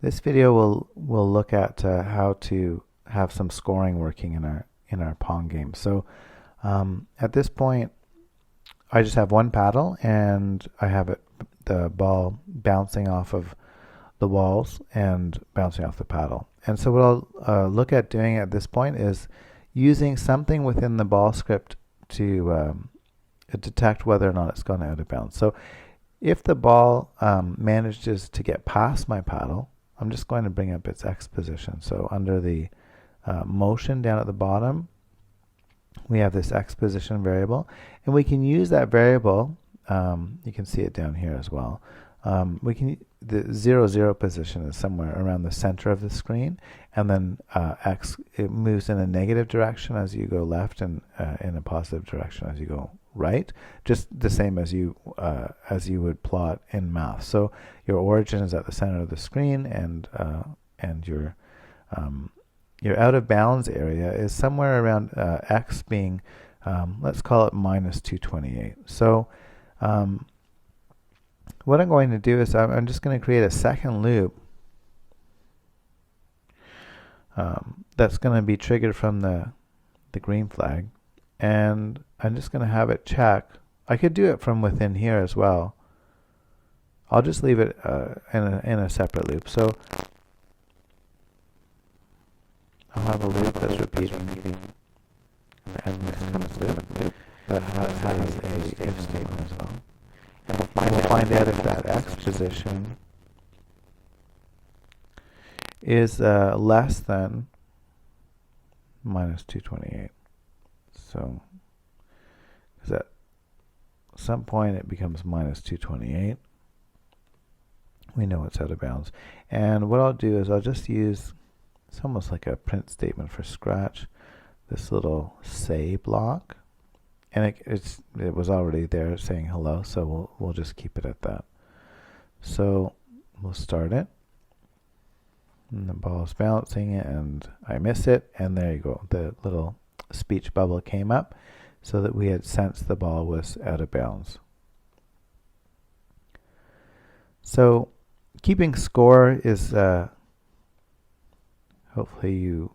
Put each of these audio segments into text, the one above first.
This video will look at how to have some scoring working in our Pong game. So at this point, I just have one paddle, and I have the ball bouncing off of the walls and bouncing off the paddle. And so what I'll look at doing at this point is using something within the ball script to detect whether or not it's gone out of bounds. So if the ball manages to get past my paddle, I'm just going to bring up its Exposition. So under the motion down at the bottom, we have this Exposition variable, and we can use that variable. You can see it down here as well. The 0, 0 position is somewhere around the center of the screen, and then X, it moves in a negative direction as you go left, and in a positive direction as you go right, just the same as you would plot in math. So your origin is at the center of the screen, and your out of bounds area is somewhere around X being, let's call it minus 228. So what I'm going to do is I'm just going to create a second loop that's going to be triggered from the green flag, and I'm just going to have it check. I could do it from within here as well. I'll just leave it in a separate loop. So I'll have a loop that's repeating, and this kind of loop that has a if statement as well. And we'll find out if that X position is less than minus 228. So, because at some point it becomes minus 228, we know it's out of bounds. And what I'll do is I'll just use, it's almost like a print statement for Scratch, this little say block. And it was already there saying hello, so we'll just keep it at that. So we'll start it. And the ball's bouncing, and I miss it, and there you go. The little speech bubble came up so that we had sensed the ball was out of bounds. So keeping score is hopefully you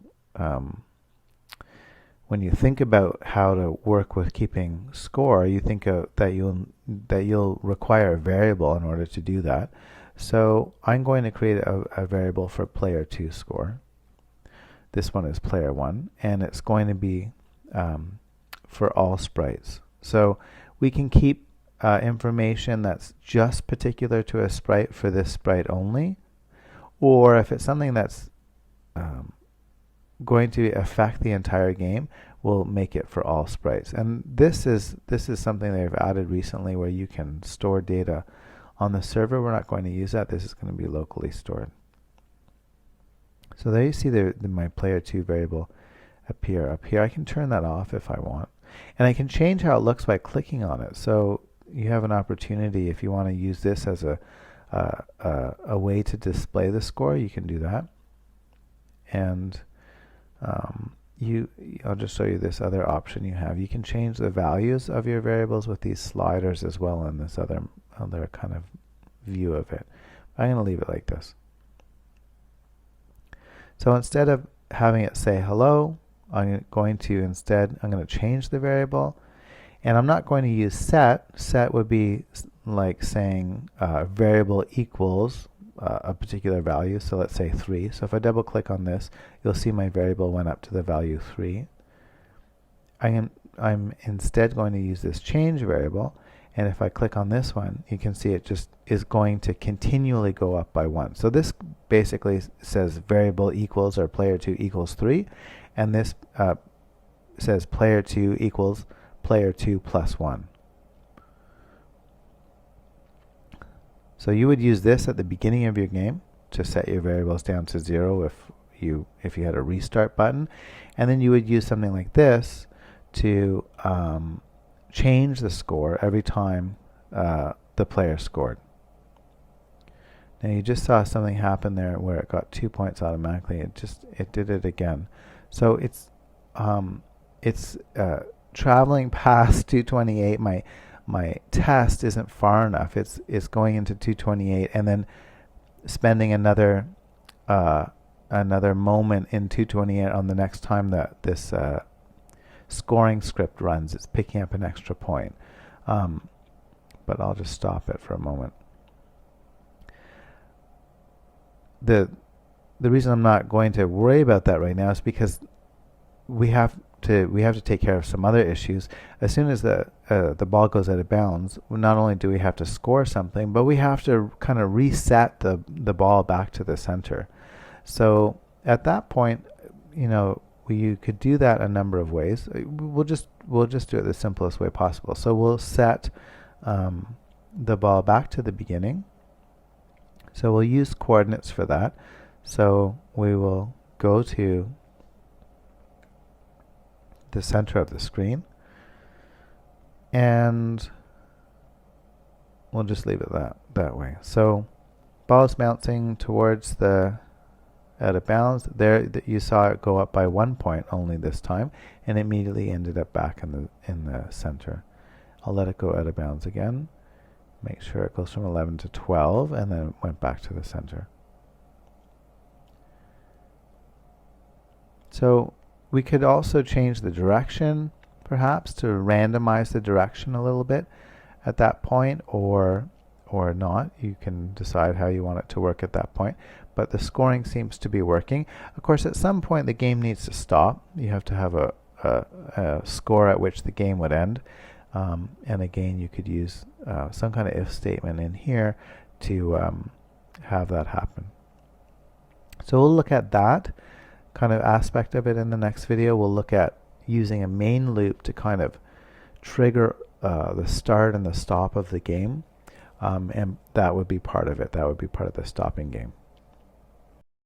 when you think about how to work with keeping score, you think that you'll require a variable in order to do that. So I'm going to create a variable for player 2 score. This one is player 1, and it's going to be for all sprites. So we can keep information that's just particular to a sprite for this sprite only, or if it's something that's going to affect the entire game, we'll make it for all sprites. And this is something they've added recently, where you can store data on the server. We're not going to use that. This is going to be locally stored. So there you see my player 2 variable appear up here. I can turn that off if I want, and I can change how it looks by clicking on it. So you have an opportunity, if you want to use this as a way to display the score, you can do that. And I'll just show you this other option you have. You can change the values of your variables with these sliders as well in this other kind of view of it. I'm going to leave it like this. So instead of having it say hello, I'm going to change the variable, and I'm not going to use set. Set would be like saying variable equals a particular value, so let's say 3. So if I double click on this, you'll see my variable went up to the value 3. I'm instead going to use this change variable, and if I click on this one, you can see it just is going to continually go up by 1. So this basically says variable equals, or player 2 equals 3, and this says player 2 equals player 2 plus 1. So you would use this at the beginning of your game to set your variables down to 0 if you had a restart button, and then you would use something like this to change the score every time the player scored. Now you just saw something happen there where it got 2 points automatically. It did it again. So it's traveling past 228. My test isn't far enough. It's going into 228 and then spending another another moment in 228 on the next time that this scoring script runs. It's picking up an extra point. But I'll just stop it for a moment. The reason I'm not going to worry about that right now is because we have to take care of some other issues. As soon as the ball goes out of bounds, not only do we have to score something, but we have to kind of reset the ball back to the center. So at that point, you could do that a number of ways. We'll just do it the simplest way possible. So we'll set the ball back to the beginning. So we'll use coordinates for that. So we will go to the center of the screen, and we'll just leave it that way. So ball is bouncing towards the out of bounds. There you saw it go up by 1 point only this time, and immediately ended up back in the center. I'll let it go out of bounds again. Make sure it goes from 11 to 12, and then it went back to the center. So we could also change the direction, perhaps, to randomize the direction a little bit at that point, or not. You can decide how you want it to work at that point. But the scoring seems to be working. Of course, at some point the game needs to stop. You have to have a score at which the game would end. And again, you could use some kind of if statement in here to have that happen. So we'll look at that kind of aspect of it in the next video. We'll look at using a main loop to kind of trigger the start and the stop of the game, and that would be part of it. That would be part of the stopping game.